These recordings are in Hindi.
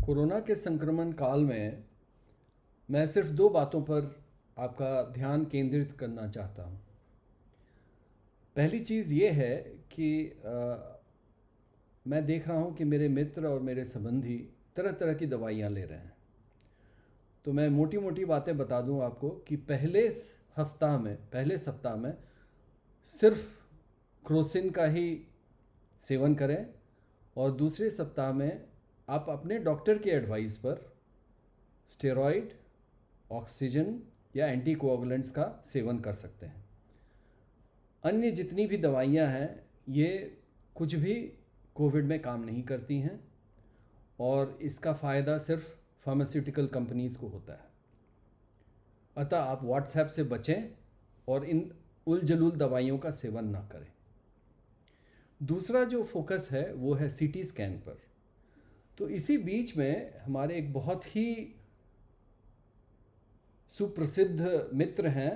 कोरोना के संक्रमण काल में मैं सिर्फ दो बातों पर आपका ध्यान केंद्रित करना चाहता हूँ। पहली चीज़ ये है कि मैं देख रहा हूँ कि मेरे मित्र और मेरे संबंधी तरह तरह की दवाइयाँ ले रहे हैं। तो मैं मोटी मोटी बातें बता दूँ आपको कि पहले सप्ताह में सिर्फ क्रोसिन का ही सेवन करें और दूसरे सप्ताह में आप अपने डॉक्टर के एडवाइस पर स्टेरॉइड, ऑक्सीजन या एंटीकोआगुलेंट्स का सेवन कर सकते हैं। अन्य जितनी भी दवाइयाँ हैं ये कुछ भी कोविड में काम नहीं करती हैं और इसका फ़ायदा सिर्फ फार्मास्यूटिकल कंपनीज़ को होता है। अतः आप व्हाट्सएप से बचें और इन उलझुल दवाइयों का सेवन ना करें। दूसरा जो फोकस है वो है सीटी स्कैन पर। तो इसी बीच में हमारे एक बहुत ही सुप्रसिद्ध मित्र हैं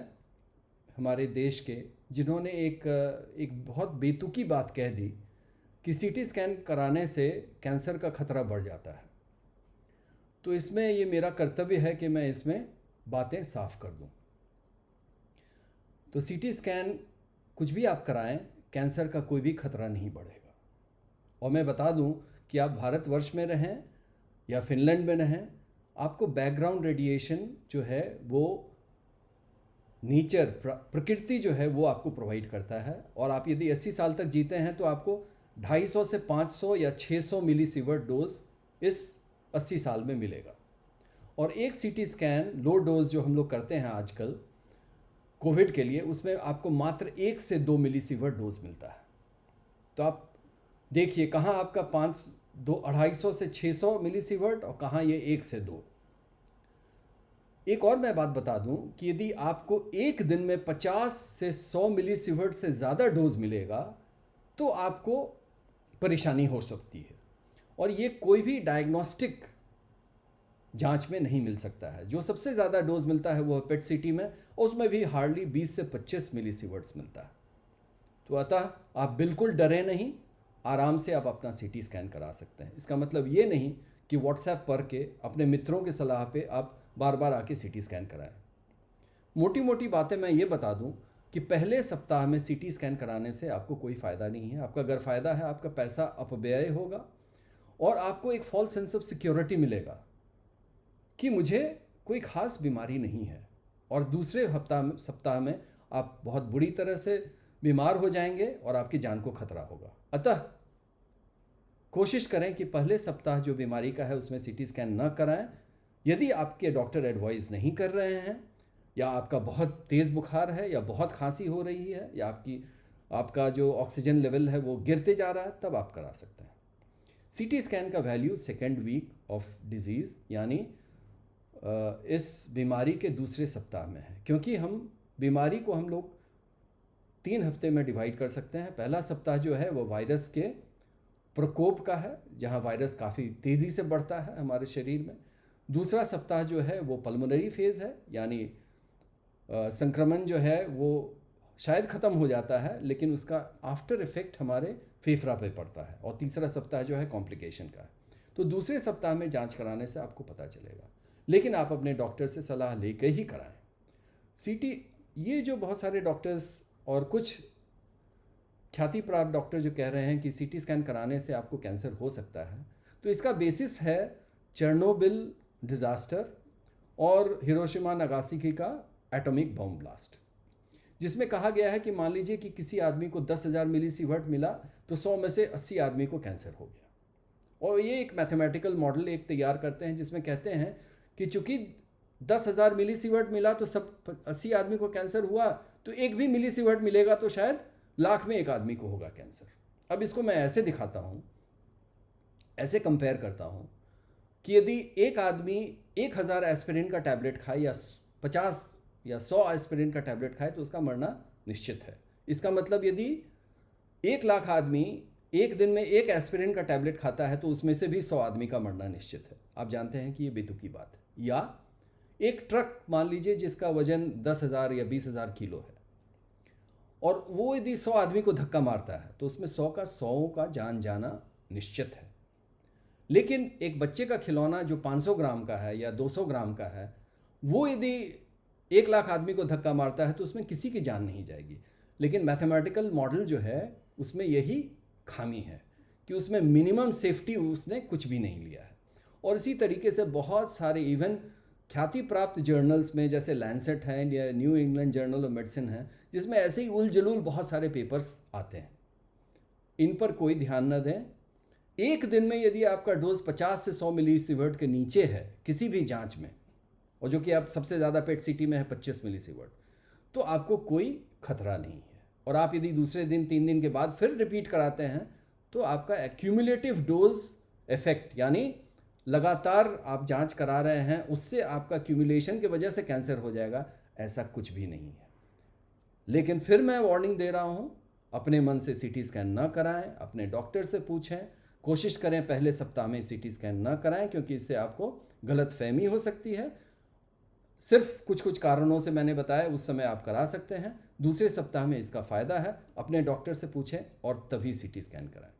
हमारे देश के, जिन्होंने एक बहुत बेतुकी बात कह दी कि सीटी स्कैन कराने से कैंसर का खतरा बढ़ जाता है। तो इसमें ये मेरा कर्तव्य है कि मैं इसमें बातें साफ कर दूं। तो सीटी स्कैन कुछ भी आप कराएं, कैंसर का कोई भी खतरा नहीं बढ़ेगा। और मैं बता दूं कि आप भारतवर्ष में रहें या फिनलैंड में रहें, आपको बैकग्राउंड रेडिएशन जो है वो नेचर प्रकृति जो है वो आपको प्रोवाइड करता है। और आप यदि 80 साल तक जीते हैं तो आपको 250 से 500 या 600 मिलीसीवर्ट डोज इस 80 साल में मिलेगा। और एक सीटी स्कैन लो डोज जो हम लोग करते हैं आजकल कोविड के लिए, उसमें आपको मात्र 1 से 2 मिलीसीवर्ट डोज मिलता है। तो आप देखिए कहाँ आपका 250 से 600 मिलीसीवर्ट और कहाँ ये 1 से 2। एक और मैं बात बता दूं कि यदि आपको एक दिन में 50 से 100 मिलीसीवर्ट से ज़्यादा डोज मिलेगा तो आपको परेशानी हो सकती है। और ये कोई भी डायग्नोस्टिक जांच में नहीं मिल सकता है। जो सबसे ज़्यादा डोज मिलता है वो है पेट सीटी में, और उसमें भी हार्डली 20 से 25 मिलीसीवर्ट्स मिलता है। तो अतः आप बिल्कुल डरे नहीं, आराम से आप अपना सीटी स्कैन करा सकते हैं। इसका मतलब ये नहीं कि व्हाट्सएप पर के अपने मित्रों की सलाह पे आप बार बार आके सीटी स्कैन कराएं। मोटी मोटी बातें मैं ये बता दूं कि पहले सप्ताह में सीटी स्कैन कराने से आपको कोई फ़ायदा नहीं है। आपका अगर फ़ायदा है, आपका पैसा अपव्यय होगा और आपको एक फॉल्स सेंस ऑफ सिक्योरिटी मिलेगा कि मुझे कोई ख़ास बीमारी नहीं है। और दूसरे सप्ताह में आप बहुत बुरी तरह से बीमार हो जाएंगे और आपकी जान को खतरा होगा। अतः कोशिश करें कि पहले सप्ताह जो बीमारी का है उसमें सीटी स्कैन न कराएं। यदि आपके डॉक्टर एडवाइस नहीं कर रहे हैं या आपका बहुत तेज़ बुखार है या बहुत खांसी हो रही है या आपका जो ऑक्सीजन लेवल है वो गिरते जा रहा है, तब आप करा सकते हैं। सीटी स्कैन का value second week of disease यानी इस बीमारी के दूसरे सप्ताह में है, क्योंकि बीमारी को हम लोग 3 हफ्ते में डिवाइड कर सकते हैं। पहला सप्ताह जो है वो वायरस के प्रकोप का है, जहां वायरस काफ़ी तेज़ी से बढ़ता है हमारे शरीर में। दूसरा सप्ताह जो है वो पल्मोनरी फेज़ है, यानी संक्रमण जो है वो शायद ख़त्म हो जाता है लेकिन उसका आफ्टर इफेक्ट हमारे फेफड़ा पे पड़ता है। और तीसरा सप्ताह जो है कॉम्प्लिकेशन का है। तो दूसरे सप्ताह में जांच कराने से आपको पता चलेगा, लेकिन आप अपने डॉक्टर से सलाह लेकर ही कराएं। सीटी, ये जो बहुत सारे डॉक्टर्स और कुछ ख्याति प्राप्त डॉक्टर जो कह रहे हैं कि सीटी स्कैन कराने से आपको कैंसर हो सकता है, तो इसका बेसिस है चेरनोबिल डिज़ास्टर और हिरोशिमा नागासाकी का एटॉमिक बॉम्ब ब्लास्ट, जिसमें कहा गया है कि मान लीजिए कि किसी आदमी को 10,000 मिलीसीवर्ट मिला तो 100 में से 80 आदमी को कैंसर हो गया। और ये एक मैथमेटिकल मॉडल एक तैयार करते हैं जिसमें कहते हैं कि चूंकि 10,000 मिलीसीवर्ट मिला तो सब 80 आदमी को कैंसर हुआ, तो एक भी मिलीसीवर्ट मिलेगा तो शायद लाख में एक आदमी को होगा कैंसर। अब इसको मैं ऐसे दिखाता हूँ, ऐसे कंपेयर करता हूँ कि यदि एक आदमी 1000 एस्पिरिन का टैबलेट खाए या 50 या 100 एस्पिरिन का टैबलेट खाए तो उसका मरना निश्चित है। इसका मतलब यदि 1 लाख आदमी एक दिन में 1 एस्पिरिन का टैबलेट खाता है तो उसमें से भी 100 आदमी का मरना निश्चित है। आप जानते हैं कि ये बेतुकी बात है। या एक ट्रक मान लीजिए जिसका वजन 10,000 या 20,000 किलो है और वो यदि 100 आदमी को धक्का मारता है तो उसमें 100 का जान जाना निश्चित है। लेकिन एक बच्चे का खिलौना जो 500 ग्राम का है या 200 ग्राम का है, वो यदि 1 लाख आदमी को धक्का मारता है तो उसमें किसी की जान नहीं जाएगी। लेकिन मैथमेटिकल मॉडल जो है उसमें यही खामी है कि उसमें मिनिमम सेफ्टी उसने कुछ भी नहीं लिया है। और इसी तरीके से बहुत सारे इवन ख्याति प्राप्त जर्नल्स में जैसे लैंसेट हैं या new England journal of medicine है, जिसमें ऐसे ही उल जलूल बहुत सारे पेपर्स आते हैं। इन पर कोई ध्यान न दें। एक दिन में यदि आपका डोज 50 से 100 मिलीसीवर्ट के नीचे है किसी भी जांच में, और जो कि आप सबसे ज़्यादा पेट सीटी में है 25 मिलीसीवर्ट, तो आपको कोई खतरा नहीं है। और आप यदि दूसरे दिन 3 दिन के बाद फिर रिपीट कराते हैं तो आपका एक्यूमुलेटिव डोज इफेक्ट, यानी लगातार आप जांच करा रहे हैं उससे आपका क्यूमुलेशन की वजह से कैंसर हो जाएगा, ऐसा कुछ भी नहीं है। लेकिन फिर मैं वार्निंग दे रहा हूँ, अपने मन से सीटी स्कैन ना कराएं, अपने डॉक्टर से पूछें, कोशिश करें पहले सप्ताह में सीटी स्कैन ना कराएं, क्योंकि इससे आपको गलतफहमी हो सकती है। सिर्फ कुछ कुछ कारणों से मैंने बताया उस समय आप करा सकते हैं, दूसरे सप्ताह में इसका फ़ायदा है। अपने डॉक्टर से पूछें और तभी सीटी स्कैन कराएं।